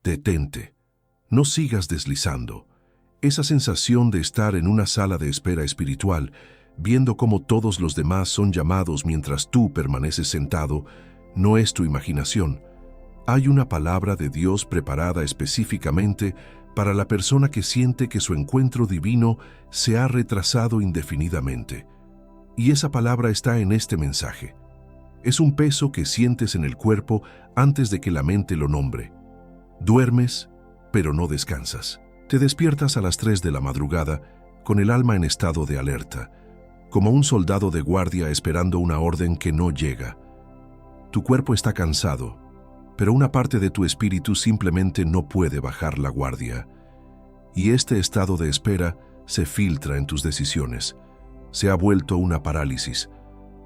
Detente. No sigas deslizando. Esa sensación de estar en una sala de espera espiritual, viendo cómo todos los demás son llamados mientras tú permaneces sentado, no es tu imaginación. Hay una palabra de Dios preparada específicamente para la persona que siente que su encuentro divino se ha retrasado indefinidamente. Y esa palabra está en este mensaje. Es un peso que sientes en el cuerpo antes de que la mente lo nombre. Duermes, pero no descansas. Te despiertas a las 3 de la madrugada con el alma en estado de alerta, como un soldado de guardia esperando una orden que no llega. Tu cuerpo está cansado, pero una parte de tu espíritu simplemente no puede bajar la guardia. Y este estado de espera se filtra en tus decisiones. Se ha vuelto una parálisis.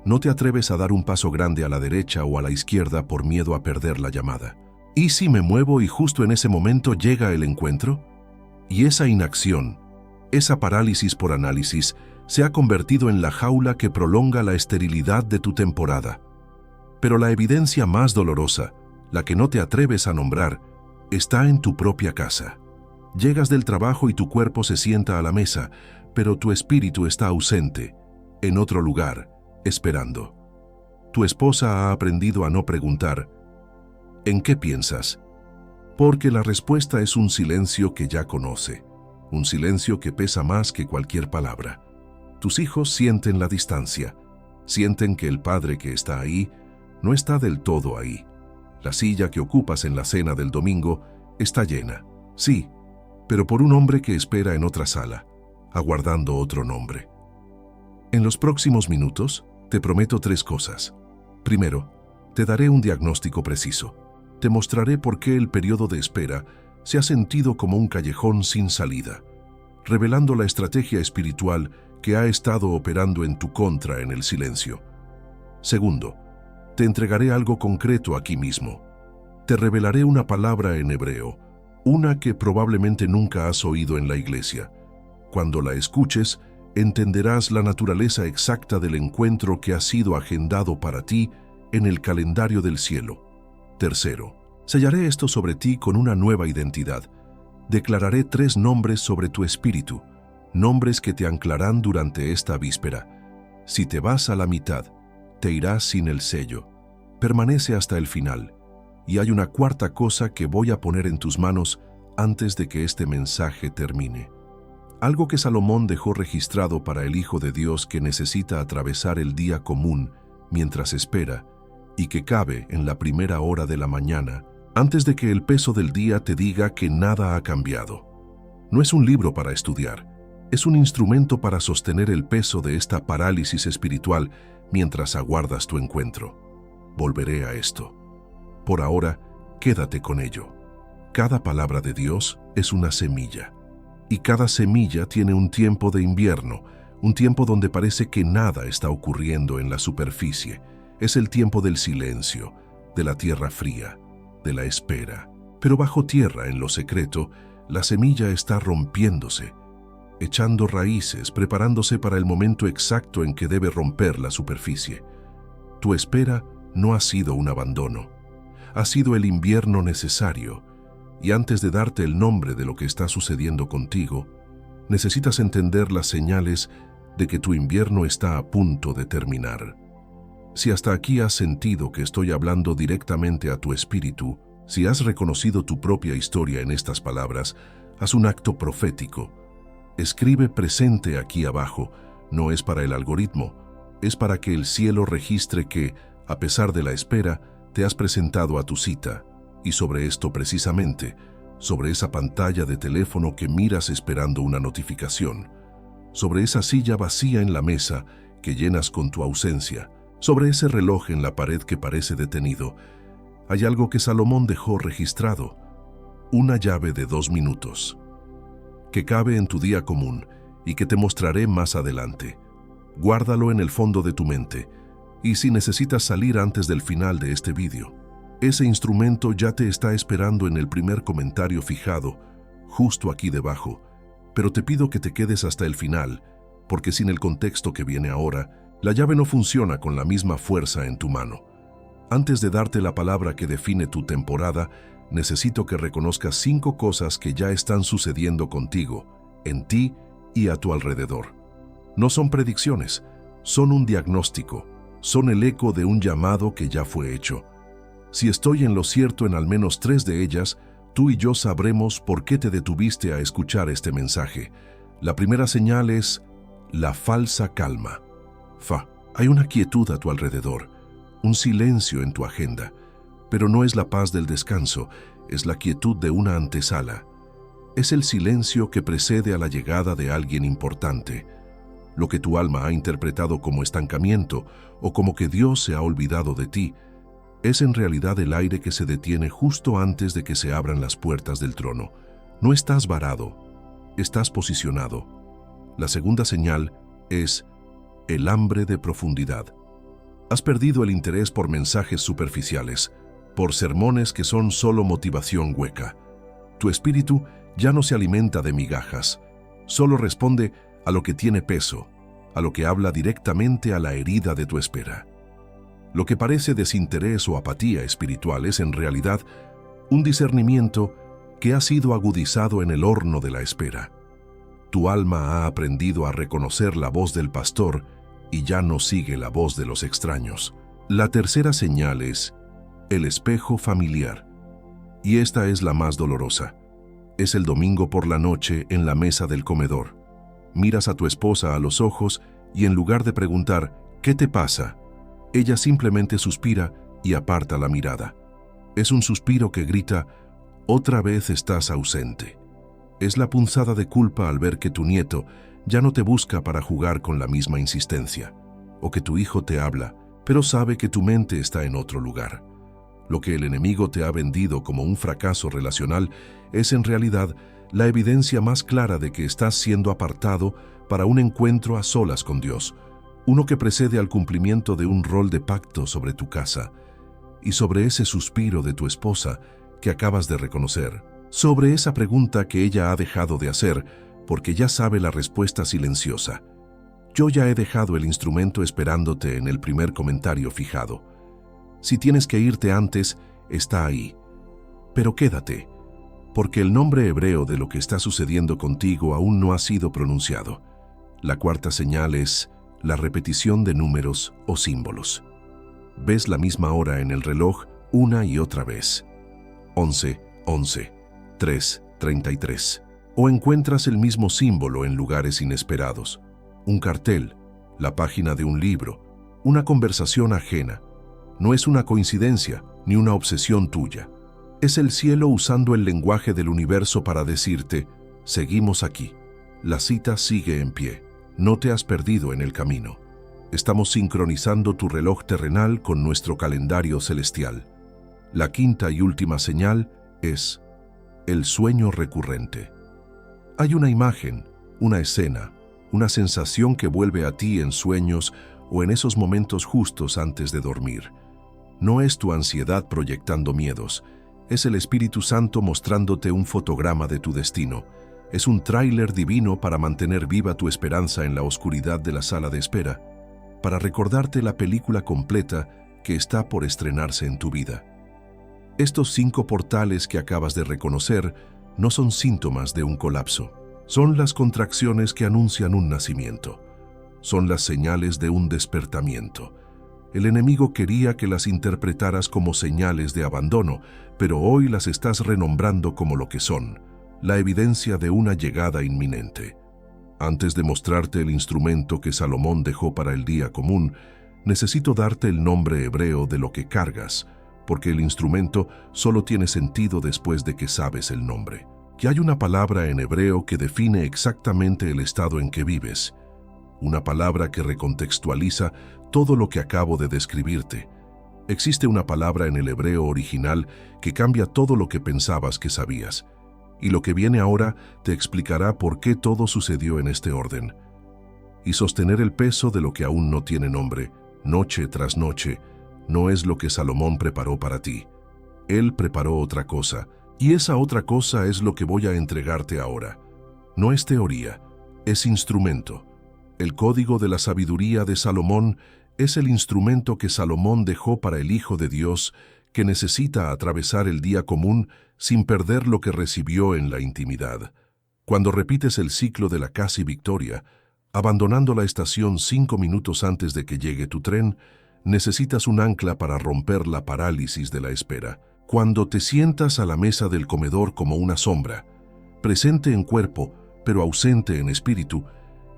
No te atreves a dar un paso grande a la derecha o a la izquierda por miedo a perder la llamada. ¿Y si me muevo y justo en ese momento llega el encuentro? Y esa inacción, esa parálisis por análisis, se ha convertido en la jaula que prolonga la esterilidad de tu temporada. Pero la evidencia más dolorosa, la que no te atreves a nombrar, está en tu propia casa. Llegas del trabajo y tu cuerpo se sienta a la mesa, pero tu espíritu está ausente, en otro lugar, esperando. Tu esposa ha aprendido a no preguntar, ¿en qué piensas? Porque la respuesta es un silencio que ya conoce, un silencio que pesa más que cualquier palabra. Tus hijos sienten la distancia, sienten que el padre que está ahí no está del todo ahí. La silla que ocupas en la cena del domingo está llena, sí, pero por un hombre que espera en otra sala, aguardando otro nombre. En los próximos minutos, te prometo 3 cosas. Primero, te daré un diagnóstico preciso. Te mostraré por qué el periodo de espera se ha sentido como un callejón sin salida, revelando la estrategia espiritual que ha estado operando en tu contra en el silencio. Segundo, te entregaré algo concreto aquí mismo. Te revelaré una palabra en hebreo, una que probablemente nunca has oído en la iglesia. Cuando la escuches, entenderás la naturaleza exacta del encuentro que ha sido agendado para ti en el calendario del cielo. Tercero, sellaré esto sobre ti con una nueva identidad. Declararé 3 nombres sobre tu espíritu, nombres que te anclarán durante esta víspera. Si te vas a la mitad, te irás sin el sello. Permanece hasta el final. Y hay una cuarta cosa que voy a poner en tus manos antes de que este mensaje termine. Algo que Salomón dejó registrado para el Hijo de Dios que necesita atravesar el día común mientras espera y que cabe en la primera hora de la mañana, antes de que el peso del día te diga que nada ha cambiado. No es un libro para estudiar, es un instrumento para sostener el peso de esta parálisis espiritual mientras aguardas tu encuentro. Volveré a esto. Por ahora, quédate con ello. Cada palabra de Dios es una semilla, y cada semilla tiene un tiempo de invierno, un tiempo donde parece que nada está ocurriendo en la superficie. Es el tiempo del silencio, de la tierra fría, de la espera. Pero bajo tierra, en lo secreto, la semilla está rompiéndose, echando raíces, preparándose para el momento exacto en que debe romper la superficie. Tu espera no ha sido un abandono, ha sido el invierno necesario, y antes de darte el nombre de lo que está sucediendo contigo, necesitas entender las señales de que tu invierno está a punto de terminar. Si hasta aquí has sentido que estoy hablando directamente a tu espíritu, si has reconocido tu propia historia en estas palabras, haz un acto profético. Escribe presente aquí abajo, no es para el algoritmo, es para que el cielo registre que, a pesar de la espera, te has presentado a tu cita, y sobre esto precisamente, sobre esa pantalla de teléfono que miras esperando una notificación, sobre esa silla vacía en la mesa que llenas con tu ausencia, sobre ese reloj en la pared que parece detenido, hay algo que Salomón dejó registrado, una llave de 2 minutos, que cabe en tu día común y que te mostraré más adelante. Guárdalo en el fondo de tu mente, y si necesitas salir antes del final de este vídeo, ese instrumento ya te está esperando en el primer comentario fijado, justo aquí debajo, pero te pido que te quedes hasta el final, porque sin el contexto que viene ahora, la llave no funciona con la misma fuerza en tu mano. Antes de darte la palabra que define tu temporada, necesito que reconozcas 5 cosas que ya están sucediendo contigo, en ti y a tu alrededor. No son predicciones, son un diagnóstico, son el eco de un llamado que ya fue hecho. Si estoy en lo cierto en al menos 3 de ellas, tú y yo sabremos por qué te detuviste a escuchar este mensaje. La primera señal es la falsa calma. Hay una quietud a tu alrededor, un silencio en tu agenda, pero no es la paz del descanso, es la quietud de una antesala. Es el silencio que precede a la llegada de alguien importante. Lo que tu alma ha interpretado como estancamiento o como que Dios se ha olvidado de ti, es en realidad el aire que se detiene justo antes de que se abran las puertas del trono. No estás varado, estás posicionado. La segunda señal es el hambre de profundidad. Has perdido el interés por mensajes superficiales, por sermones que son solo motivación hueca. Tu espíritu ya no se alimenta de migajas, solo responde a lo que tiene peso, a lo que habla directamente a la herida de tu espera. Lo que parece desinterés o apatía espiritual es en realidad un discernimiento que ha sido agudizado en el horno de la espera. Tu alma ha aprendido a reconocer la voz del pastor y ya no sigue la voz de los extraños. La tercera señal es el espejo familiar. Y esta es la más dolorosa. Es el domingo por la noche en la mesa del comedor. Miras a tu esposa a los ojos y en lugar de preguntar ¿qué te pasa?, ella simplemente suspira y aparta la mirada. Es un suspiro que grita «Otra vez estás ausente». Es la punzada de culpa al ver que tu nieto ya no te busca para jugar con la misma insistencia, o que tu hijo te habla, pero sabe que tu mente está en otro lugar. Lo que el enemigo te ha vendido como un fracaso relacional es en realidad la evidencia más clara de que estás siendo apartado para un encuentro a solas con Dios, uno que precede al cumplimiento de un rol de pacto sobre tu casa y sobre ese suspiro de tu esposa que acabas de reconocer, sobre esa pregunta que ella ha dejado de hacer porque ya sabe la respuesta silenciosa. Yo ya he dejado el instrumento esperándote en el primer comentario fijado. Si tienes que irte antes, está ahí. Pero quédate, porque el nombre hebreo de lo que está sucediendo contigo aún no ha sido pronunciado. La cuarta señal es la repetición de números o símbolos. Ves la misma hora en el reloj una y otra vez. 11, 11, 3, 33. O encuentras el mismo símbolo en lugares inesperados. Un cartel, la página de un libro, una conversación ajena. No es una coincidencia ni una obsesión tuya. Es el cielo usando el lenguaje del universo para decirte, seguimos aquí. La cita sigue en pie. No te has perdido en el camino. Estamos sincronizando tu reloj terrenal con nuestro calendario celestial. La quinta y última señal es el sueño recurrente. Hay una imagen, una escena, una sensación que vuelve a ti en sueños o en esos momentos justos antes de dormir. No es tu ansiedad proyectando miedos, es el Espíritu Santo mostrándote un fotograma de tu destino. Es un tráiler divino para mantener viva tu esperanza en la oscuridad de la sala de espera, para recordarte la película completa que está por estrenarse en tu vida. Estos 5 portales que acabas de reconocer no son síntomas de un colapso. Son las contracciones que anuncian un nacimiento. Son las señales de un despertamiento. El enemigo quería que las interpretaras como señales de abandono, pero hoy las estás renombrando como lo que son. La evidencia de una llegada inminente. Antes de mostrarte el instrumento que Salomón dejó para el día común, necesito darte el nombre hebreo de lo que cargas, porque el instrumento solo tiene sentido después de que sabes el nombre. Que hay una palabra en hebreo que define exactamente el estado en que vives, una palabra que recontextualiza todo lo que acabo de describirte. Existe una palabra en el hebreo original que cambia todo lo que pensabas que sabías. Y lo que viene ahora te explicará por qué todo sucedió en este orden. Y sostener el peso de lo que aún no tiene nombre, noche tras noche, no es lo que Salomón preparó para ti. Él preparó otra cosa, y esa otra cosa es lo que voy a entregarte ahora. No es teoría, es instrumento. El código de la sabiduría de Salomón es el instrumento que Salomón dejó para el Hijo de Dios que necesita atravesar el día común sin perder lo que recibió en la intimidad. Cuando repites el ciclo de la casi victoria, abandonando la estación 5 minutos antes de que llegue tu tren, necesitas un ancla para romper la parálisis de la espera. Cuando te sientas a la mesa del comedor como una sombra, presente en cuerpo, pero ausente en espíritu,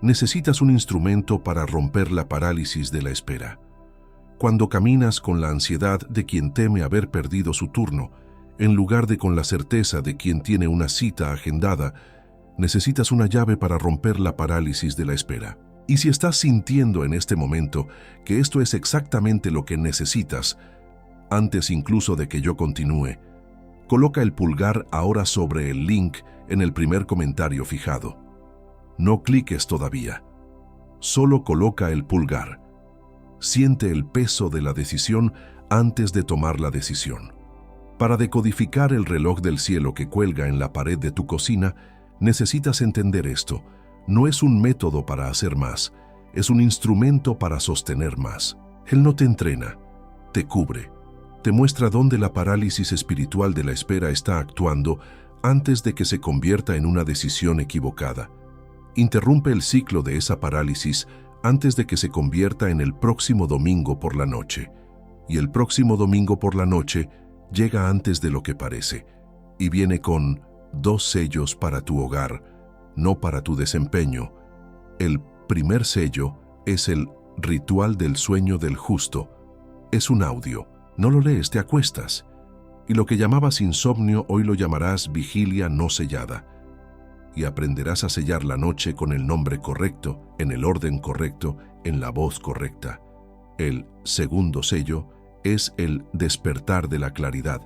necesitas un instrumento para romper la parálisis de la espera. Cuando caminas con la ansiedad de quien teme haber perdido su turno, en lugar de con la certeza de quien tiene una cita agendada, necesitas una llave para romper la parálisis de la espera. Y si estás sintiendo en este momento que esto es exactamente lo que necesitas, antes incluso de que yo continúe, coloca el pulgar ahora sobre el link en el primer comentario fijado. No cliques todavía. Solo coloca el pulgar. Siente el peso de la decisión antes de tomar la decisión. Para decodificar el reloj del cielo que cuelga en la pared de tu cocina, necesitas entender esto. No es un método para hacer más, es un instrumento para sostener más. Él no te entrena, te cubre, te muestra dónde la parálisis espiritual de la espera está actuando antes de que se convierta en una decisión equivocada. Interrumpe el ciclo de esa parálisis antes de que se convierta en el próximo domingo por la noche. Y el próximo domingo por la noche llega antes de lo que parece, y viene con 2 sellos para tu hogar, no para tu desempeño. El primer sello es el ritual del sueño del justo. Es un audio. No lo lees, te acuestas. Y lo que llamabas insomnio hoy lo llamarás vigilia no sellada. Y aprenderás a sellar la noche con el nombre correcto, en el orden correcto, en la voz correcta. El segundo sello es el despertar de la claridad,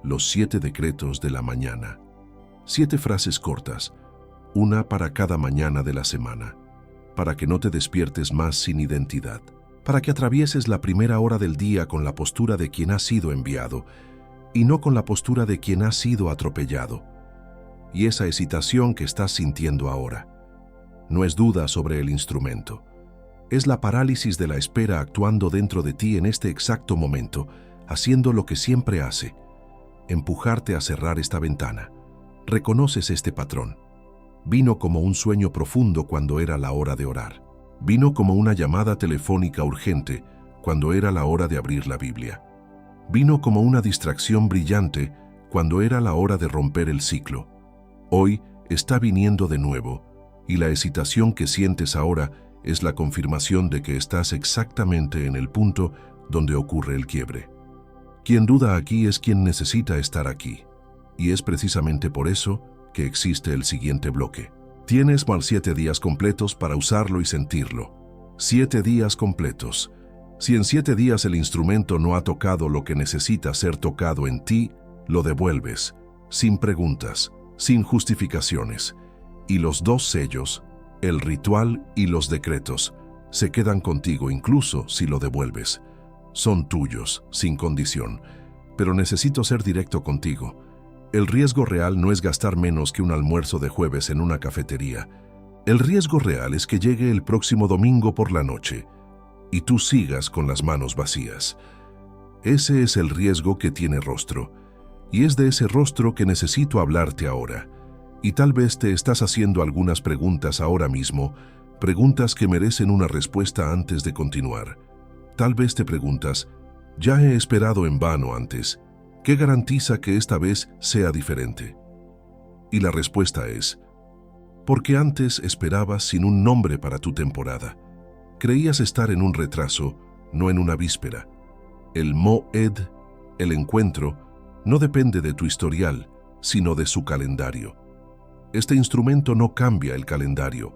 los 7 decretos de la mañana. 7 frases cortas, una para cada mañana de la semana, para que no te despiertes más sin identidad, para que atravieses la primera hora del día con la postura de quien ha sido enviado y no con la postura de quien ha sido atropellado. Y esa excitación que estás sintiendo ahora no es duda sobre el instrumento. Es la parálisis de la espera actuando dentro de ti en este exacto momento, haciendo lo que siempre hace, empujarte a cerrar esta ventana. Reconoces este patrón. Vino como un sueño profundo cuando era la hora de orar. Vino como una llamada telefónica urgente cuando era la hora de abrir la Biblia. Vino como una distracción brillante cuando era la hora de romper el ciclo. Hoy está viniendo de nuevo, y la excitación que sientes ahora es la confirmación de que estás exactamente en el punto donde ocurre el quiebre. Quien duda aquí es quien necesita estar aquí, y es precisamente por eso que existe el siguiente bloque. Tienes más 7 días completos para usarlo y sentirlo. 7 días completos. Si en 7 días el instrumento no ha tocado lo que necesita ser tocado en ti, lo devuelves, sin preguntas, sin justificaciones. Y los 2 sellos, el ritual y los decretos, se quedan contigo incluso si lo devuelves. Son tuyos, sin condición. Pero necesito ser directo contigo. El riesgo real no es gastar menos que un almuerzo de jueves en una cafetería. El riesgo real es que llegue el próximo domingo por la noche y tú sigas con las manos vacías. Ese es el riesgo que tiene rostro, y es de ese rostro que necesito hablarte ahora. Y tal vez te estás haciendo algunas preguntas ahora mismo, preguntas que merecen una respuesta antes de continuar. Tal vez te preguntas, ya he esperado en vano antes, ¿qué garantiza que esta vez sea diferente? Y la respuesta es, porque antes esperabas sin un nombre para tu temporada. Creías estar en un retraso, no en una víspera. El Moed, el encuentro, no depende de tu historial, sino de su calendario. Este instrumento no cambia el calendario,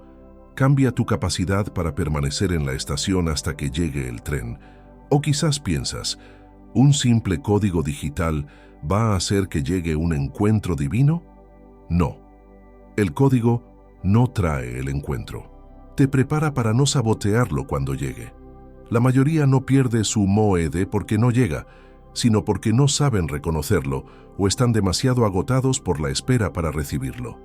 cambia tu capacidad para permanecer en la estación hasta que llegue el tren. O quizás piensas, ¿un simple código digital va a hacer que llegue un encuentro divino? No. El código no trae el encuentro. Te prepara para no sabotearlo cuando llegue. La mayoría no pierde su Moed porque no llega, sino porque no saben reconocerlo o están demasiado agotados por la espera para recibirlo.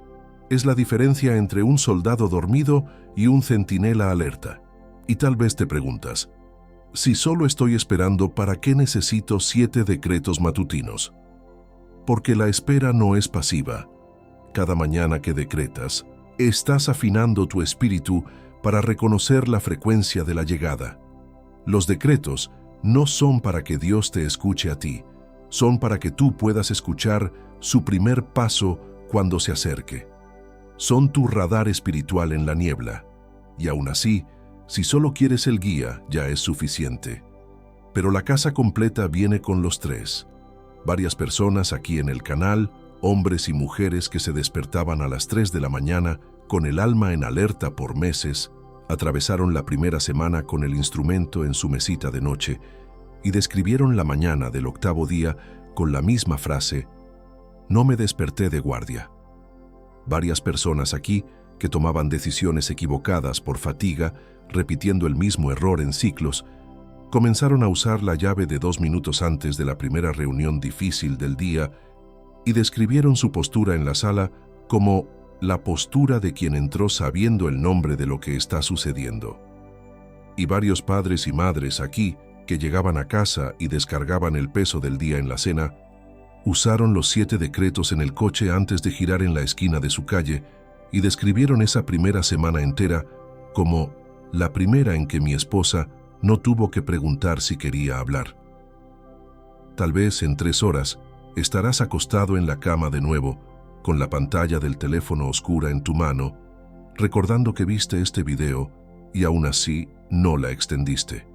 Es la diferencia entre un soldado dormido y un centinela alerta. Y tal vez te preguntas, si solo estoy esperando, ¿para qué necesito 7 decretos matutinos? porque la espera no es pasiva. Cada mañana que decretas, estás afinando tu espíritu para reconocer la frecuencia de la llegada. Los decretos no son para que Dios te escuche a ti, son para que tú puedas escuchar su primer paso cuando se acerque. Son tu radar espiritual en la niebla, y aún así, si solo quieres el guía, ya es suficiente. Pero la casa completa viene con los tres. Varias personas aquí en el canal, hombres y mujeres que se despertaban a las 3 de la mañana con el alma en alerta por meses, atravesaron la primera semana con el instrumento en su mesita de noche y describieron la mañana del 8º día con la misma frase: no me desperté de guardia. Varias personas aquí que tomaban decisiones equivocadas por fatiga, repitiendo el mismo error en ciclos, comenzaron a usar la llave de 2 minutos antes de la primera reunión difícil del día y describieron su postura en la sala como la postura de quien entró sabiendo el nombre de lo que está sucediendo. Y varios padres y madres aquí, que llegaban a casa y descargaban el peso del día en la cena, usaron los 7 decretos en el coche antes de girar en la esquina de su calle y describieron esa primera semana entera como la primera en que mi esposa no tuvo que preguntar si quería hablar. Tal vez en 3 horas estarás acostado en la cama de nuevo, con la pantalla del teléfono oscura en tu mano, recordando que viste este video y aún así no la extendiste.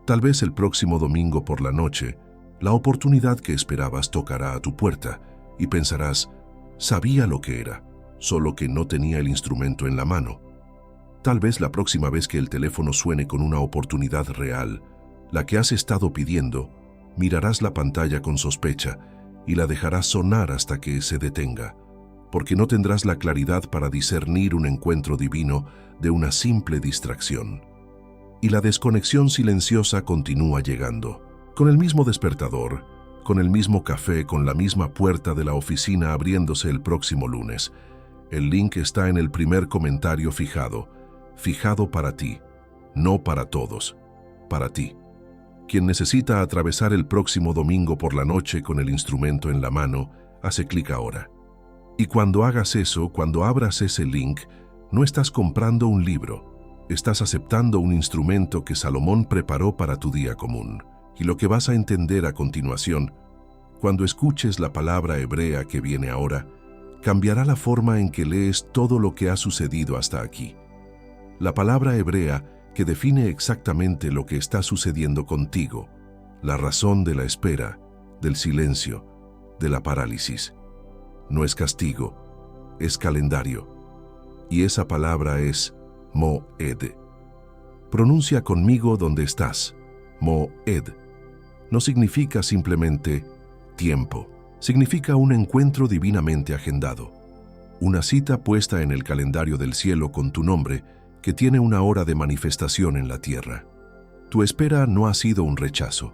Tal vez el próximo domingo por la noche, la oportunidad que esperabas tocará a tu puerta y pensarás: sabía lo que era, solo que no tenía el instrumento en la mano. Tal vez la próxima vez que el teléfono suene con una oportunidad real, la que has estado pidiendo, mirarás la pantalla con sospecha y la dejarás sonar hasta que se detenga, porque no tendrás la claridad para discernir un encuentro divino de una simple distracción. Y la desconexión silenciosa continúa llegando, con el mismo despertador, con el mismo café, con la misma puerta de la oficina abriéndose el próximo lunes. El link está en el primer comentario fijado para ti, no para todos, para ti. Quien necesita atravesar el próximo domingo por la noche con el instrumento en la mano, hace clic ahora. Y cuando hagas eso, cuando abras ese link, no estás comprando un libro, estás aceptando un instrumento que Salomón preparó para tu día común. Y lo que vas a entender a continuación, cuando escuches la palabra hebrea que viene ahora, cambiará la forma en que lees todo lo que ha sucedido hasta aquí. La palabra hebrea que define exactamente lo que está sucediendo contigo, la razón de la espera, del silencio, de la parálisis. No es castigo, es calendario. Y esa palabra es Moed. Pronuncia conmigo donde estás. Moed. No significa simplemente tiempo. Significa un encuentro divinamente agendado. Una cita puesta en el calendario del cielo con tu nombre, que tiene una hora de manifestación en la tierra. Tu espera no ha sido un rechazo,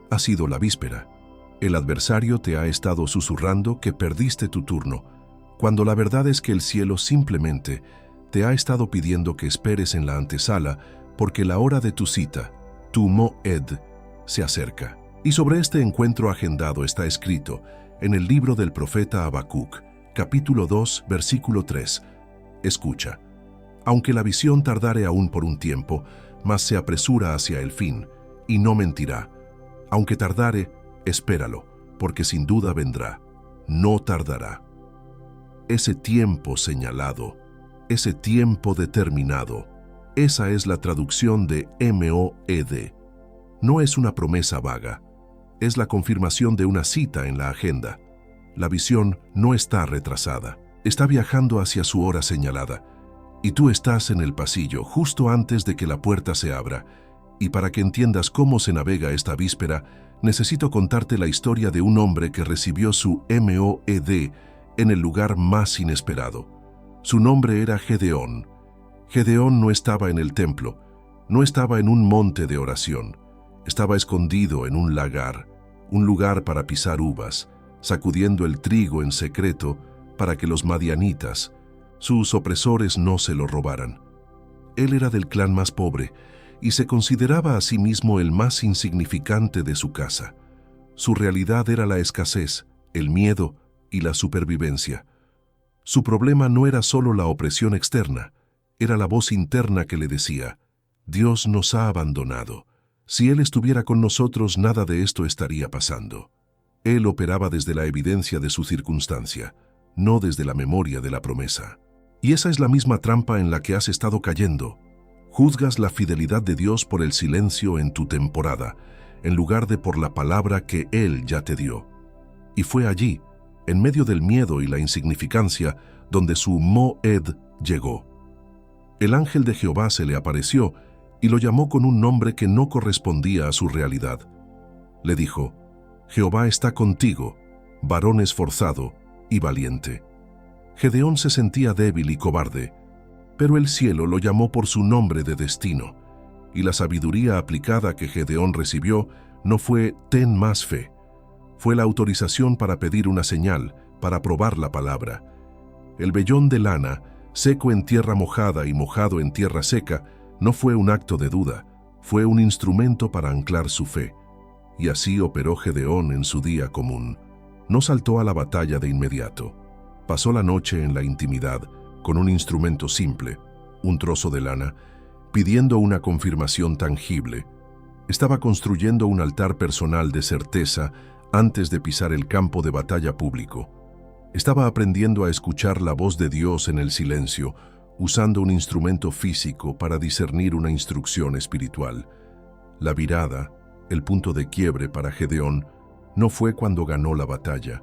ha sido la víspera. El adversario te ha estado susurrando que perdiste tu turno, cuando la verdad es que el cielo simplemente te ha estado pidiendo que esperes en la antesala porque la hora de tu cita, tu Moed, se acerca. Y sobre este encuentro agendado está escrito en el libro del profeta Habacuc, capítulo 2, versículo 3. Escucha. Aunque la visión tardare aún por un tiempo, mas se apresura hacia el fin, y no mentirá. Aunque tardare, espéralo, porque sin duda vendrá, no tardará. Ese tiempo señalado, ese tiempo determinado, esa es la traducción de Moed. No es una promesa vaga, es la confirmación de una cita en la agenda. La visión no está retrasada, está viajando hacia su hora señalada, y tú estás en el pasillo justo antes de que la puerta se abra. Y para que entiendas cómo se navega esta víspera, necesito contarte la historia de un hombre que recibió su Moed en el lugar más inesperado. Su nombre era Gedeón. Gedeón no estaba en el templo, no estaba en un monte de oración, estaba escondido en un lagar, un lugar para pisar uvas, sacudiendo el trigo en secreto para que los madianitas, sus opresores, no se lo robaran. Él era del clan más pobre y se consideraba a sí mismo el más insignificante de su casa. Su realidad era la escasez, el miedo y la supervivencia. Su problema no era solo la opresión externa, era la voz interna que le decía: Dios nos ha abandonado. Si Él estuviera con nosotros, nada de esto estaría pasando. Él operaba desde la evidencia de su circunstancia, no desde la memoria de la promesa. Y esa es la misma trampa en la que has estado cayendo. Juzgas la fidelidad de Dios por el silencio en tu temporada, en lugar de por la palabra que Él ya te dio. Y fue allí, en medio del miedo y la insignificancia, donde su Moed llegó. El ángel de Jehová se le apareció y lo llamó con un nombre que no correspondía a su realidad. Le dijo: Jehová está contigo, varón esforzado y valiente. Gedeón se sentía débil y cobarde, pero el cielo lo llamó por su nombre de destino, y la sabiduría aplicada que Gedeón recibió no fue «ten más fe». Fue la autorización para pedir una señal, para probar la palabra. El vellón de lana, seco en tierra mojada y mojado en tierra seca, no fue un acto de duda, fue un instrumento para anclar su fe. Y así operó Gedeón en su día común. No saltó a la batalla de inmediato. Pasó la noche en la intimidad, con un instrumento simple, un trozo de lana, pidiendo una confirmación tangible. Estaba construyendo un altar personal de certeza antes de pisar el campo de batalla público. Estaba aprendiendo a escuchar la voz de Dios en el silencio, usando un instrumento físico para discernir una instrucción espiritual. La virada, el punto de quiebre para Gedeón, no fue cuando ganó la batalla,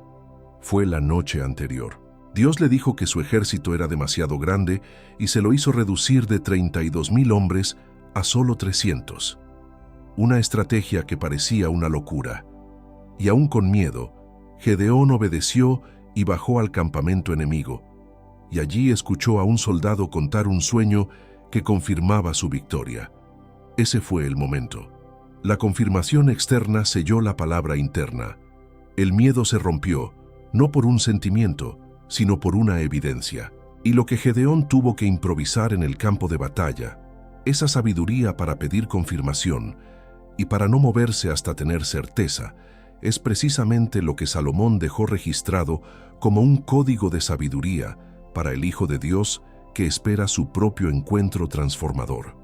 fue la noche anterior. Dios le dijo que su ejército era demasiado grande y se lo hizo reducir de 32,000 hombres a solo 300. Una estrategia que parecía una locura. Y aún con miedo, Gedeón obedeció y bajó al campamento enemigo, y allí escuchó a un soldado contar un sueño que confirmaba su victoria. Ese fue el momento. La confirmación externa selló la palabra interna. El miedo se rompió, no por un sentimiento, sino por una evidencia. Y lo que Gedeón tuvo que improvisar en el campo de batalla, esa sabiduría para pedir confirmación y para no moverse hasta tener certeza, es precisamente lo que Salomón dejó registrado como un código de sabiduría para el Hijo de Dios que espera su propio encuentro transformador.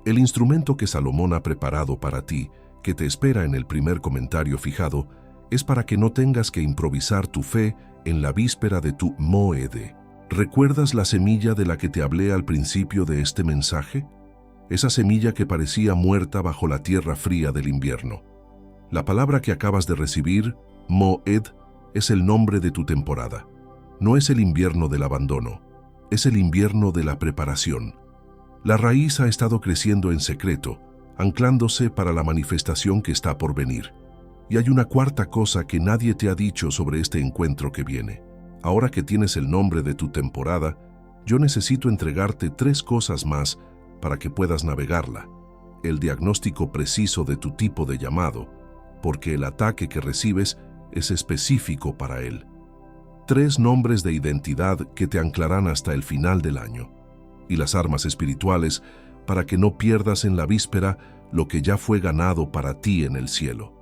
El instrumento que Salomón ha preparado para ti, que te espera en el primer comentario fijado, es para que no tengas que improvisar tu fe en la víspera de tu Moed. ¿Recuerdas la semilla de la que te hablé al principio de este mensaje? Esa semilla que parecía muerta bajo la tierra fría del invierno. La palabra que acabas de recibir, Moed, es el nombre de tu temporada. No es el invierno del abandono, es el invierno de la preparación. La raíz ha estado creciendo en secreto, anclándose para la manifestación que está por venir. Y hay una cuarta cosa que nadie te ha dicho sobre este encuentro que viene. Ahora que tienes el nombre de tu temporada, yo necesito entregarte 3 cosas más para que puedas navegarla. El diagnóstico preciso de tu tipo de llamado, porque el ataque que recibes es específico para él. 3 nombres de identidad que te anclarán hasta el final del año. Y las armas espirituales para que no pierdas en la víspera lo que ya fue ganado para ti en el cielo.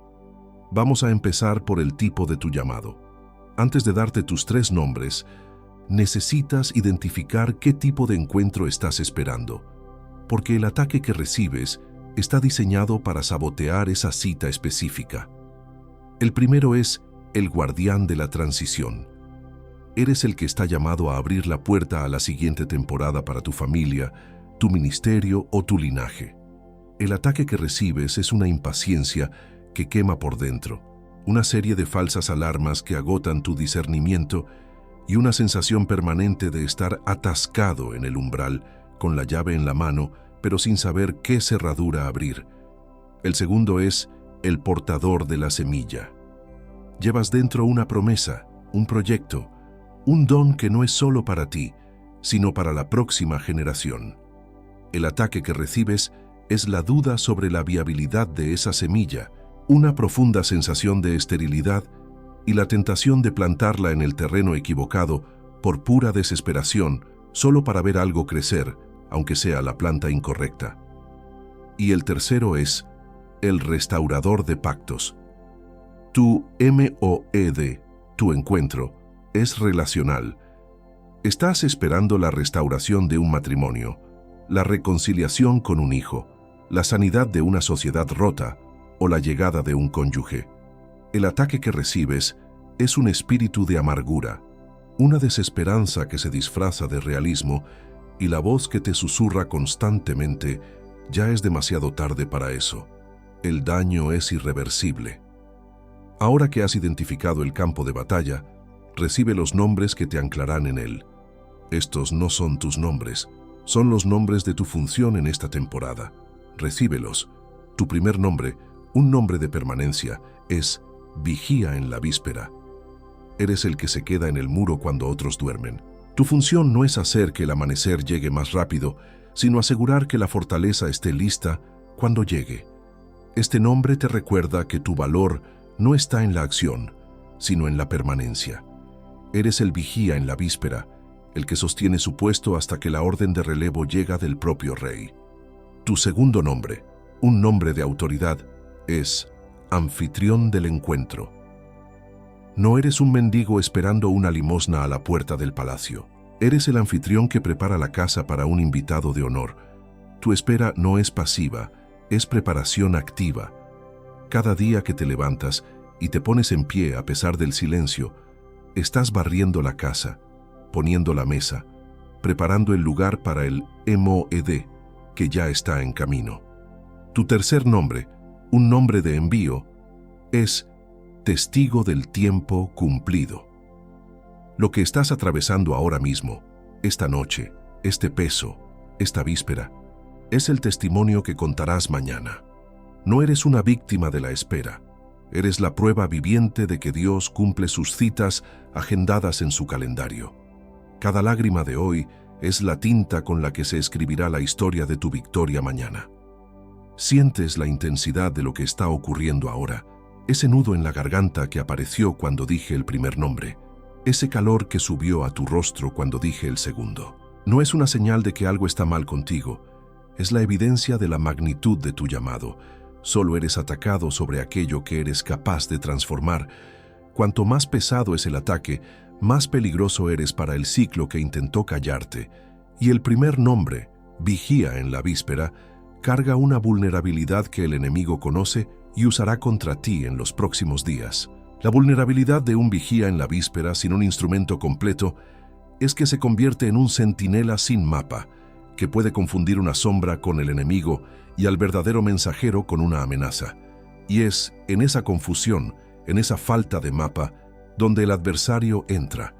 Vamos a empezar por el tipo de tu llamado. Antes de darte tus 3 nombres, necesitas identificar qué tipo de encuentro estás esperando, porque el ataque que recibes está diseñado para sabotear esa cita específica. El primero es el guardián de la transición. Eres el que está llamado a abrir la puerta a la siguiente temporada para tu familia, tu ministerio o tu linaje. El ataque que recibes es una impaciencia que quema por dentro, una serie de falsas alarmas que agotan tu discernimiento y una sensación permanente de estar atascado en el umbral, con la llave en la mano, pero sin saber qué cerradura abrir. El segundo es el portador de la semilla. Llevas dentro una promesa, un proyecto, un don que no es solo para ti, sino para la próxima generación. El ataque que recibes es la duda sobre la viabilidad de esa semilla, una profunda sensación de esterilidad y la tentación de plantarla en el terreno equivocado por pura desesperación, solo para ver algo crecer, aunque sea la planta incorrecta. Y el tercero es el restaurador de pactos. Tu Moed, tu encuentro, es relacional. Estás esperando la restauración de un matrimonio, la reconciliación con un hijo, la sanidad de una sociedad rota o la llegada de un cónyuge. El ataque que recibes es un espíritu de amargura, una desesperanza que se disfraza de realismo y la voz que te susurra constantemente: ya es demasiado tarde para eso. El daño es irreversible. Ahora que has identificado el campo de batalla, recibe los nombres que te anclarán en él. Estos no son tus nombres, son los nombres de tu función en esta temporada. Recíbelos. Tu primer nombre, un nombre de permanencia, es Vigía en la víspera. Eres el que se queda en el muro cuando otros duermen. Tu función no es hacer que el amanecer llegue más rápido, sino asegurar que la fortaleza esté lista cuando llegue. Este nombre te recuerda que tu valor no está en la acción, sino en la permanencia. Eres el vigía en la víspera, el que sostiene su puesto hasta que la orden de relevo llega del propio rey. Tu segundo nombre, un nombre de autoridad, es Anfitrión del encuentro. No eres un mendigo esperando una limosna a la puerta del palacio. Eres el anfitrión que prepara la casa para un invitado de honor. Tu espera no es pasiva, es preparación activa. Cada día que te levantas y te pones en pie a pesar del silencio, estás barriendo la casa, poniendo la mesa, preparando el lugar para el Moed, que ya está en camino. Tu tercer nombre, un nombre de envío, es Testigo del tiempo cumplido. Lo que estás atravesando ahora mismo, esta noche, este peso, esta víspera, es el testimonio que contarás mañana. No eres una víctima de la espera. Eres la prueba viviente de que Dios cumple sus citas agendadas en su calendario. Cada lágrima de hoy es la tinta con la que se escribirá la historia de tu victoria mañana. Sientes la intensidad de lo que está ocurriendo ahora, ese nudo en la garganta que apareció cuando dije el primer nombre, ese calor que subió a tu rostro cuando dije el segundo. No es una señal de que algo está mal contigo, es la evidencia de la magnitud de tu llamado. Solo eres atacado sobre aquello que eres capaz de transformar. Cuanto más pesado es el ataque, más peligroso eres para el ciclo que intentó callarte. Y el primer nombre, Vigía en la víspera, carga una vulnerabilidad que el enemigo conoce y usará contra ti en los próximos días. La vulnerabilidad de un vigía en la víspera sin un instrumento completo es que se convierte en un centinela sin mapa, que puede confundir una sombra con el enemigo y al verdadero mensajero con una amenaza. Y es en esa confusión, en esa falta de mapa, donde el adversario entra,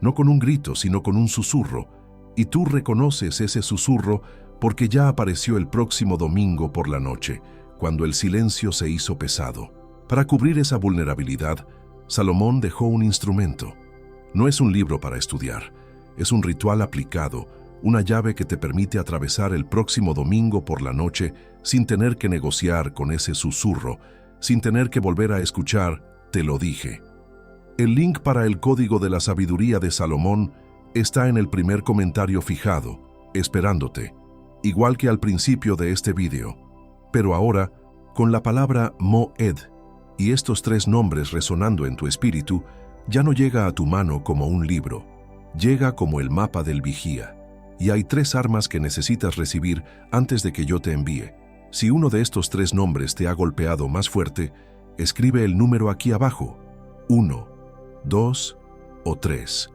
no con un grito, sino con un susurro, y tú reconoces ese susurro porque ya apareció el próximo domingo por la noche, cuando el silencio se hizo pesado. Para cubrir esa vulnerabilidad, Salomón dejó un instrumento. No es un libro para estudiar, es un ritual aplicado, una llave que te permite atravesar el próximo domingo por la noche sin tener que negociar con ese susurro, sin tener que volver a escuchar "te lo dije". El link para el Código de la Sabiduría de Salomón está en el primer comentario fijado, esperándote, igual que al principio de este vídeo. Pero ahora, con la palabra Moed y estos tres nombres resonando en tu espíritu, ya no llega a tu mano como un libro, llega como el mapa del vigía. Y hay tres armas que necesitas recibir antes de que yo te envíe. Si uno de estos tres nombres te ha golpeado más fuerte, escribe el número aquí abajo: 1, 2 o 3.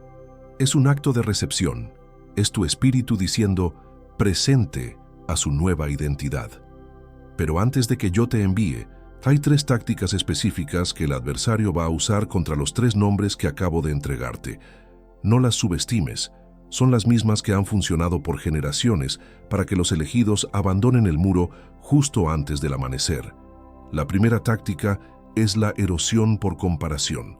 Es un acto de recepción, es tu espíritu diciendo presente a su nueva identidad. Pero antes de que yo te envíe, hay tres tácticas específicas que el adversario va a usar contra los tres nombres que acabo de entregarte. No las subestimes, son las mismas que han funcionado por generaciones para que los elegidos abandonen el muro justo antes del amanecer. La primera táctica es la erosión por comparación.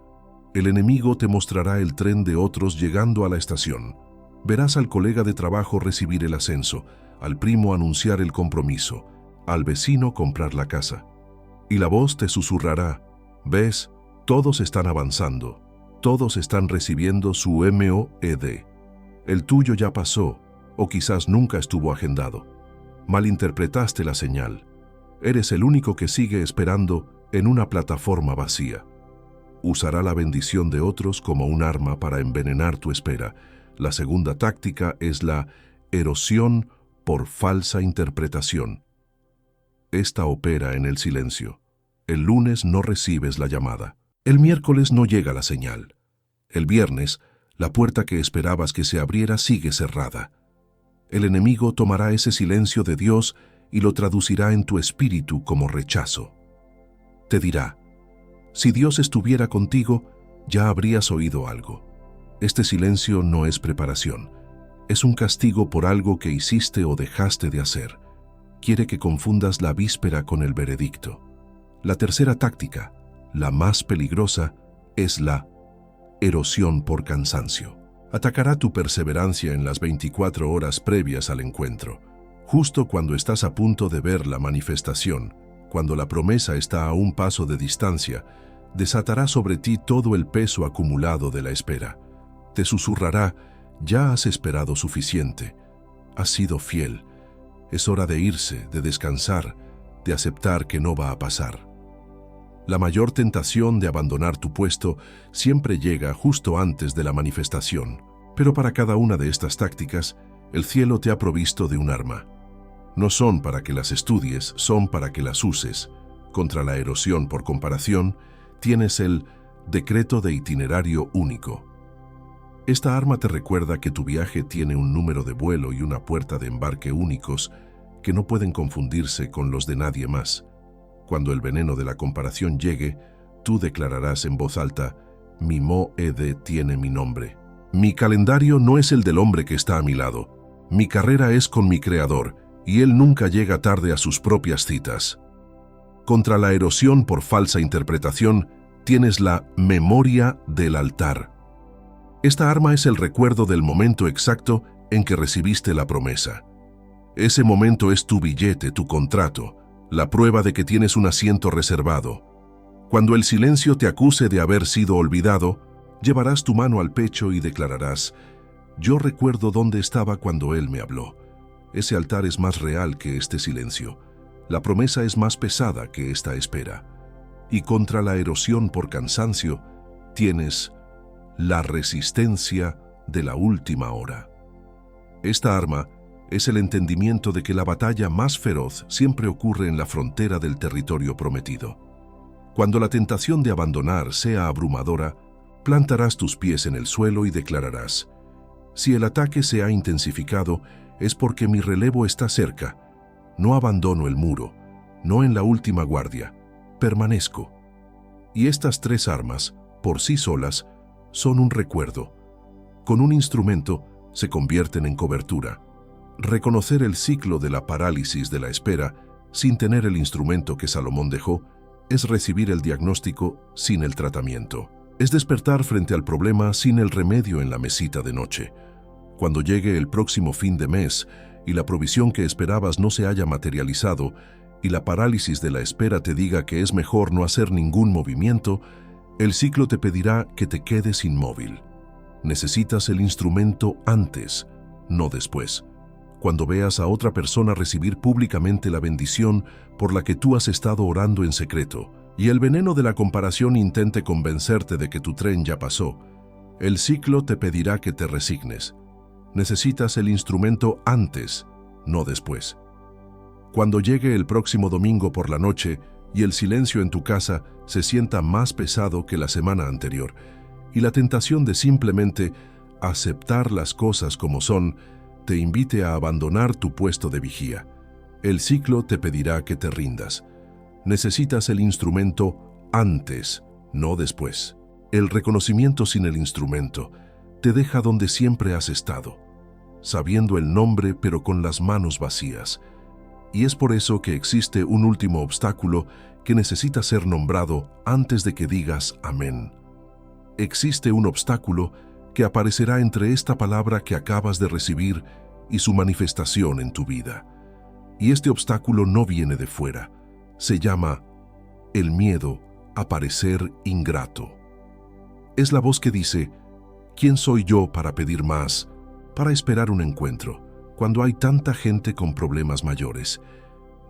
El enemigo te mostrará el tren de otros llegando a la estación. Verás al colega de trabajo recibir el ascenso, al primo anunciar el compromiso, al vecino comprar la casa. Y la voz te susurrará: ¿ves? Todos están avanzando, todos están recibiendo su Moed. El tuyo ya pasó, o quizás nunca estuvo agendado. Malinterpretaste la señal. Eres el único que sigue esperando en una plataforma vacía. Usará la bendición de otros como un arma para envenenar tu espera. La segunda táctica es la erosión por falsa interpretación. Esta opera en el silencio. El lunes no recibes la llamada. El miércoles no llega la señal. El viernes, la puerta que esperabas que se abriera sigue cerrada. El enemigo tomará ese silencio de Dios y lo traducirá en tu espíritu como rechazo. Te dirá: si Dios estuviera contigo, ya habrías oído algo. Este silencio no es preparación. Es un castigo por algo que hiciste o dejaste de hacer. Quiere que confundas la víspera con el veredicto. La tercera táctica, la más peligrosa, es la erosión por cansancio. Atacará tu perseverancia en las 24 horas previas al encuentro. Justo cuando estás a punto de ver la manifestación, cuando la promesa está a un paso de distancia, desatará sobre ti todo el peso acumulado de la espera. Te susurrará: ya has esperado suficiente, has sido fiel, es hora de irse, de descansar, de aceptar que no va a pasar. La mayor tentación de abandonar tu puesto siempre llega justo antes de la manifestación, pero para cada una de estas tácticas, el cielo te ha provisto de un arma. No son para que las estudies, son para que las uses. Contra la erosión por comparación, tienes el decreto de itinerario único. Esta arma te recuerda que tu viaje tiene un número de vuelo y una puerta de embarque únicos que no pueden confundirse con los de nadie más. Cuando el veneno de la comparación llegue, tú declararás en voz alta: mi Moed tiene mi nombre. Mi calendario no es el del hombre que está a mi lado. Mi carrera es con mi Creador, y Él nunca llega tarde a sus propias citas. Contra la erosión por falsa interpretación, tienes la memoria del altar. Esta arma es el recuerdo del momento exacto en que recibiste la promesa. Ese momento es tu billete, tu contrato, la prueba de que tienes un asiento reservado. Cuando el silencio te acuse de haber sido olvidado, llevarás tu mano al pecho y declararás: yo recuerdo dónde estaba cuando Él me habló. Ese altar es más real que este silencio. La promesa es más pesada que esta espera. Y contra la erosión por cansancio, tienes la resistencia de la última hora. Esta arma es el entendimiento de que la batalla más feroz siempre ocurre en la frontera del territorio prometido. Cuando la tentación de abandonar sea abrumadora, plantarás tus pies en el suelo y declararás: si el ataque se ha intensificado, es porque mi relevo está cerca. No abandono el muro, no en la última guardia, permanezco. Y estas tres armas, por sí solas, son un recuerdo. Con un instrumento se convierten en cobertura. Reconocer el ciclo de la parálisis de la espera sin tener el instrumento que Salomón dejó es recibir el diagnóstico sin el tratamiento. Es despertar frente al problema sin el remedio en la mesita de noche. Cuando llegue el próximo fin de mes y la provisión que esperabas no se haya materializado y la parálisis de la espera te diga que es mejor no hacer ningún movimiento, el ciclo te pedirá que te quedes inmóvil. Necesitas el instrumento antes, no después. Cuando veas a otra persona recibir públicamente la bendición por la que tú has estado orando en secreto, y el veneno de la comparación intente convencerte de que tu tren ya pasó, el ciclo te pedirá que te resignes. Necesitas el instrumento antes, no después. Cuando llegue el próximo domingo por la noche y el silencio en tu casa se sienta más pesado que la semana anterior, y la tentación de simplemente aceptar las cosas como son te invite a abandonar tu puesto de vigía, el ciclo te pedirá que te rindas. Necesitas el instrumento antes, no después. El reconocimiento sin el instrumento te deja donde siempre has estado, sabiendo el nombre pero con las manos vacías. Y es por eso que existe un último obstáculo que necesita ser nombrado antes de que digas amén. Existe un obstáculo que aparecerá entre esta palabra que acabas de recibir y su manifestación en tu vida. Y este obstáculo no viene de fuera. Se llama el miedo a parecer ingrato. Es la voz que dice: ¿quién soy yo para pedir más, para esperar un encuentro, cuando hay tanta gente con problemas mayores?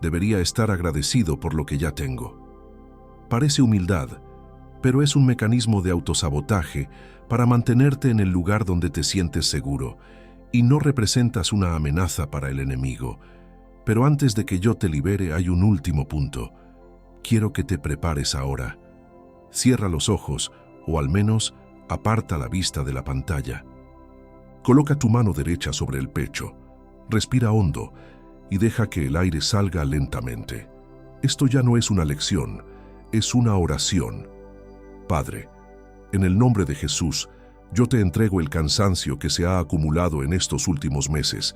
Debería estar agradecido por lo que ya tengo. Parece humildad, pero es un mecanismo de autosabotaje para mantenerte en el lugar donde te sientes seguro, y no representas una amenaza para el enemigo. Pero antes de que yo te libere hay un último punto. Quiero que te prepares ahora. Cierra los ojos, o al menos aparta la vista de la pantalla. Coloca tu mano derecha sobre el pecho, respira hondo y deja que el aire salga lentamente. Esto ya no es una lección, es una oración. Padre, en el nombre de Jesús, yo te entrego el cansancio que se ha acumulado en estos últimos meses,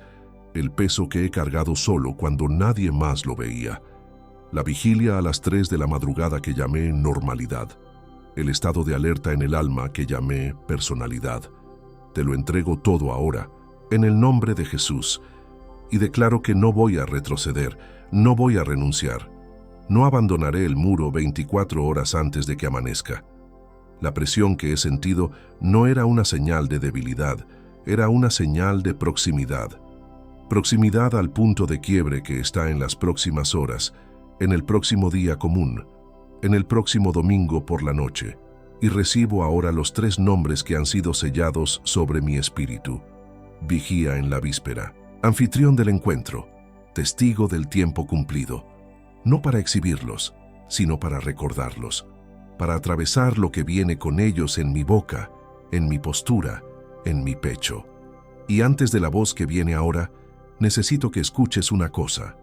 el peso que he cargado solo cuando nadie más lo veía, la vigilia a las 3 de la madrugada que llamé normalidad, el estado de alerta en el alma que llamé personalidad. Te lo entrego todo ahora, en el nombre de Jesús, y declaro que no voy a retroceder, no voy a renunciar. No abandonaré el muro 24 horas antes de que amanezca. La presión que he sentido no era una señal de debilidad, era una señal de proximidad. Proximidad al punto de quiebre que está en las próximas horas, en el próximo día común, en el próximo domingo por la noche. Y recibo ahora los 3 nombres que han sido sellados sobre mi espíritu. Vigía en la víspera, anfitrión del encuentro, testigo del tiempo cumplido. No para exhibirlos, sino para recordarlos, para atravesar lo que viene con ellos en mi boca, en mi postura, en mi pecho. Y antes de la voz que viene ahora, necesito que escuches una cosa.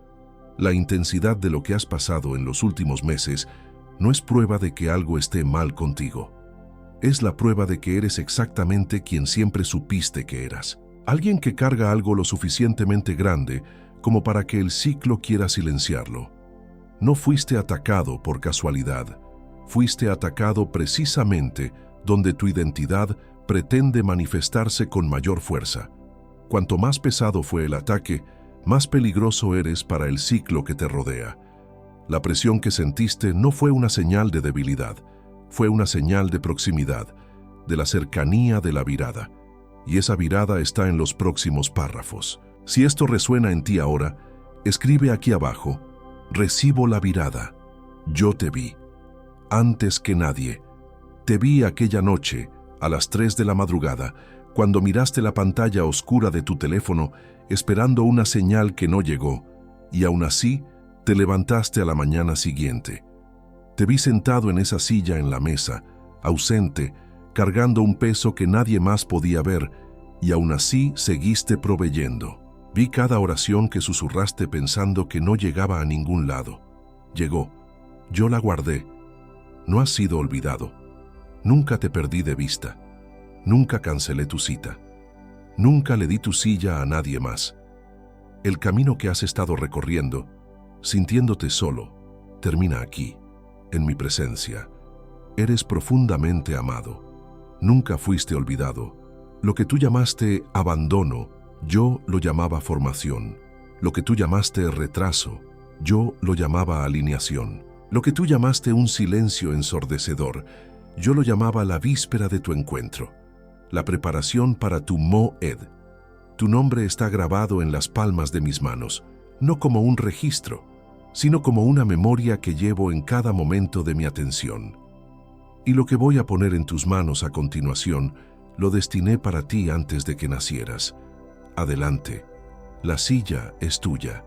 La intensidad de lo que has pasado en los últimos meses no es prueba de que algo esté mal contigo. Es la prueba de que eres exactamente quien siempre supiste que eras. Alguien que carga algo lo suficientemente grande como para que el ciclo quiera silenciarlo. No fuiste atacado por casualidad. Fuiste atacado precisamente donde tu identidad pretende manifestarse con mayor fuerza. Cuanto más pesado fue el ataque, más peligroso eres para el ciclo que te rodea. La presión que sentiste no fue una señal de debilidad, fue una señal de proximidad, de la cercanía de la virada. Y esa virada está en los próximos párrafos. Si esto resuena en ti ahora, escribe aquí abajo: recibo la virada. Yo te vi. Antes que nadie. Te vi aquella noche, a las 3 de la madrugada, cuando miraste la pantalla oscura de tu teléfono esperando una señal que no llegó, y aún así te levantaste a la mañana siguiente. Te vi sentado en esa silla en la mesa, ausente, cargando un peso que nadie más podía ver, y aún así seguiste proveyendo. Vi cada oración que susurraste pensando que no llegaba a ningún lado. Llegó. Yo la guardé. No has sido olvidado. Nunca te perdí de vista. Nunca cancelé tu cita. Nunca le di tu silla a nadie más. El camino que has estado recorriendo, sintiéndote solo, termina aquí, en mi presencia. Eres profundamente amado. Nunca fuiste olvidado. Lo que tú llamaste abandono, yo lo llamaba formación. Lo que tú llamaste retraso, yo lo llamaba alineación. Lo que tú llamaste un silencio ensordecedor, yo lo llamaba la víspera de tu encuentro. La preparación para tu Moed. Tu nombre está grabado en las palmas de mis manos, no como un registro, sino como una memoria que llevo en cada momento de mi atención. Y lo que voy a poner en tus manos a continuación, lo destiné para ti antes de que nacieras. Adelante, la silla es tuya.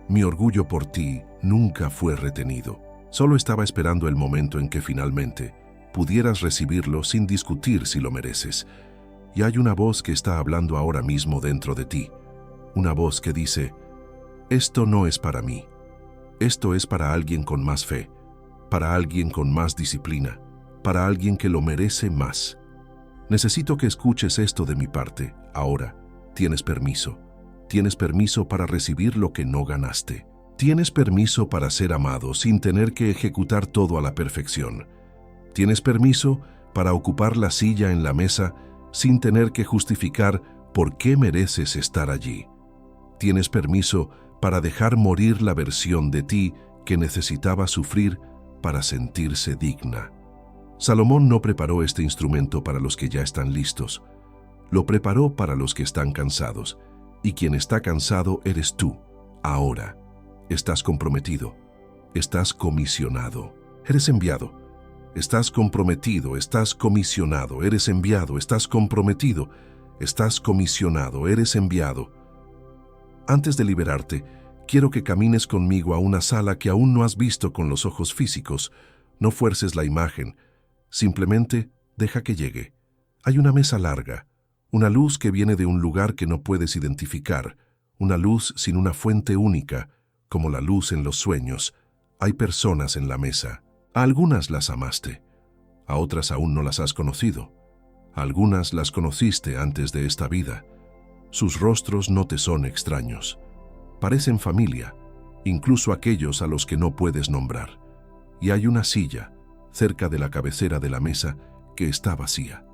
Mi orgullo por ti nunca fue retenido. Solo estaba esperando el momento en que finalmente pudieras recibirlo sin discutir si lo mereces. Y hay una voz que está hablando ahora mismo dentro de ti. Una voz que dice: esto no es para mí. Esto es para alguien con más fe, para alguien con más disciplina, para alguien que lo merece más. Necesito que escuches esto de mi parte. Ahora, tienes permiso. Tienes permiso para recibir lo que no ganaste. Tienes permiso para ser amado sin tener que ejecutar todo a la perfección. Tienes permiso para ocupar la silla en la mesa sin tener que justificar por qué mereces estar allí. Tienes permiso para dejar morir la versión de ti que necesitaba sufrir para sentirse digna. Salomón no preparó este instrumento para los que ya están listos. Lo preparó para los que están cansados. Y quien está cansado eres tú, ahora. Estás comprometido. Estás comisionado. Eres enviado. Estás comprometido, estás comisionado, eres enviado, estás comprometido, estás comisionado, eres enviado. Antes de liberarte, quiero que camines conmigo a una sala que aún no has visto con los ojos físicos. No fuerces la imagen, simplemente deja que llegue. Hay una mesa larga, una luz que viene de un lugar que no puedes identificar, una luz sin una fuente única, como la luz en los sueños. Hay personas en la mesa. A algunas las amaste, a otras aún no las has conocido. A algunas las conociste antes de esta vida. Sus rostros no te son extraños. Parecen familia, incluso aquellos a los que no puedes nombrar. Y hay una silla, cerca de la cabecera de la mesa, que está vacía.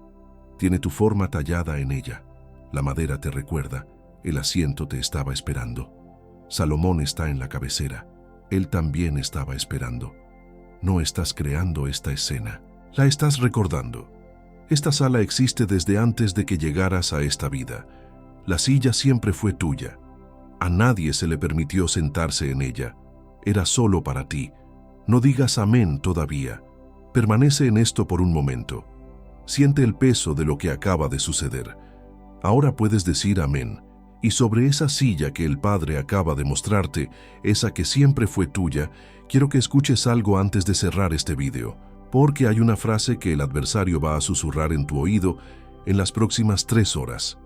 Tiene tu forma tallada en ella. La madera te recuerda, el asiento te estaba esperando. Salomón está en la cabecera. Él también estaba esperando. No estás creando esta escena, la estás recordando. Esta sala existe desde antes de que llegaras a esta vida. La silla siempre fue tuya. A nadie se le permitió sentarse en ella. Era solo para ti. No digas amén todavía. Permanece en esto por un momento. Siente el peso de lo que acaba de suceder. Ahora puedes decir amén. Y sobre esa silla que el Padre acaba de mostrarte, esa que siempre fue tuya, quiero que escuches algo antes de cerrar este video, porque hay una frase que el adversario va a susurrar en tu oído en las próximas 3 horas.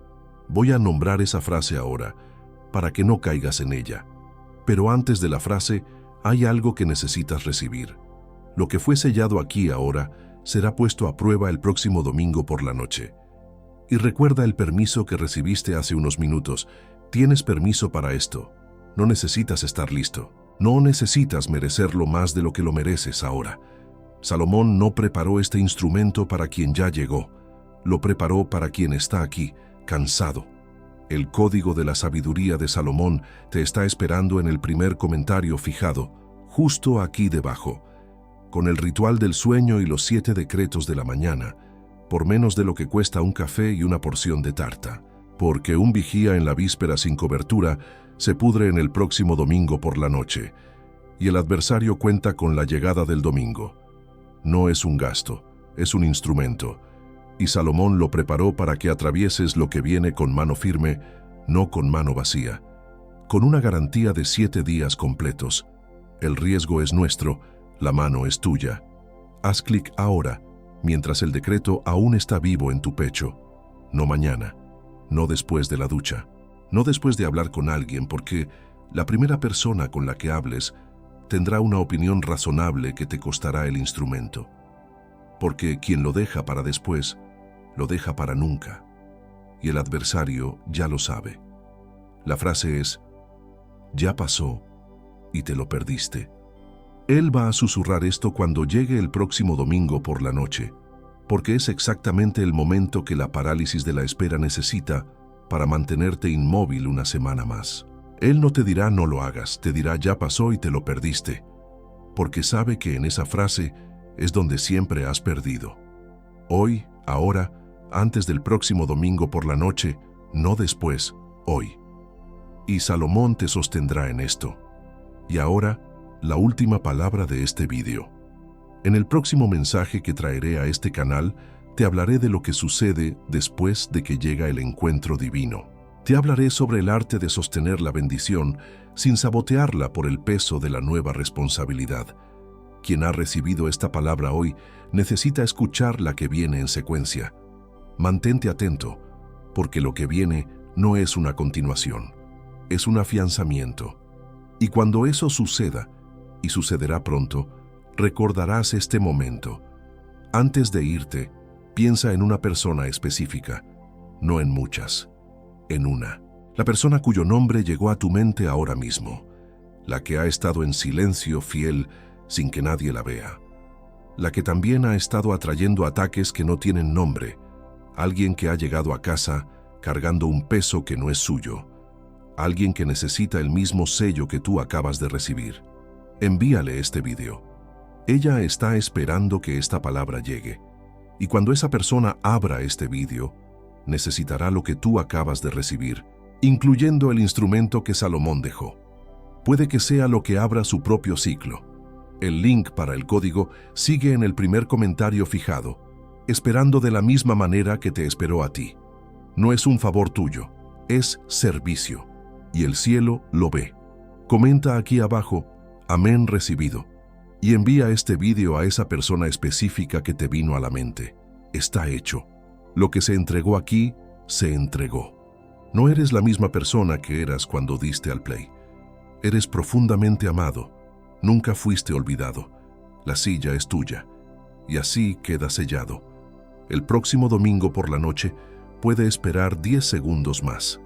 Voy a nombrar esa frase ahora, para que no caigas en ella. Pero antes de la frase, hay algo que necesitas recibir. Lo que fue sellado aquí ahora será puesto a prueba el próximo domingo por la noche. Y recuerda el permiso que recibiste hace unos minutos. Tienes permiso para esto. No necesitas estar listo. No necesitas merecerlo más de lo que lo mereces ahora. Salomón no preparó este instrumento para quien ya llegó. Lo preparó para quien está aquí, cansado. El código de la sabiduría de Salomón te está esperando en el primer comentario fijado, justo aquí debajo, con el ritual del sueño y los 7 decretos de la mañana, por menos de lo que cuesta un café y una porción de tarta, porque un vigía en la víspera sin cobertura se pudre en el próximo domingo por la noche, y el adversario cuenta con la llegada del domingo. No es un gasto, es un instrumento, y Salomón lo preparó para que atravieses lo que viene con mano firme, no con mano vacía, con una garantía de 7 días completos. El riesgo es nuestro, la mano es tuya. Haz clic ahora, mientras el decreto aún está vivo en tu pecho. No mañana, no después de la ducha, no después de hablar con alguien, porque la primera persona con la que hables tendrá una opinión razonable que te costará el instrumento. Porque quien lo deja para después, lo deja para nunca. Y el adversario ya lo sabe. La frase es, ya pasó y te lo perdiste. Él va a susurrar esto cuando llegue el próximo domingo por la noche, porque es exactamente el momento que la parálisis de la espera necesita para mantenerte inmóvil una semana más. Él no te dirá no lo hagas, te dirá ya pasó y te lo perdiste, porque sabe que en esa frase es donde siempre has perdido. Hoy, ahora, antes del próximo domingo por la noche, no después, hoy. Y Salomón te sostendrá en esto. Y ahora, la última palabra de este vídeo. En el próximo mensaje que traeré a este canal, te hablaré de lo que sucede después de que llega el encuentro divino. Te hablaré sobre el arte de sostener la bendición sin sabotearla por el peso de la nueva responsabilidad. Quien ha recibido esta palabra hoy necesita escuchar la que viene en secuencia. Mantente atento, porque lo que viene no es una continuación, es un afianzamiento. Y cuando eso suceda, y sucederá pronto, recordarás este momento. Antes de irte, piensa en una persona específica, no en muchas, en una. La persona cuyo nombre llegó a tu mente ahora mismo, la que ha estado en silencio fiel sin que nadie la vea, la que también ha estado atrayendo ataques que no tienen nombre, alguien que ha llegado a casa cargando un peso que no es suyo, alguien que necesita el mismo sello que tú acabas de recibir. Envíale este video. Ella está esperando que esta palabra llegue. Y cuando esa persona abra este video, necesitará lo que tú acabas de recibir, incluyendo el instrumento que Salomón dejó. Puede que sea lo que abra su propio ciclo. El link para el código sigue en el primer comentario fijado, esperando de la misma manera que te esperó a ti. No es un favor tuyo, es servicio, y el cielo lo ve. Comenta aquí abajo, amén recibido, y envía este vídeo a esa persona específica que te vino a la mente. Está hecho. Lo que se entregó aquí, se entregó. No eres la misma persona que eras cuando diste al play. Eres profundamente amado. Nunca fuiste olvidado. La silla es tuya. Y así queda sellado. El próximo domingo por la noche puede esperar 10 segundos más.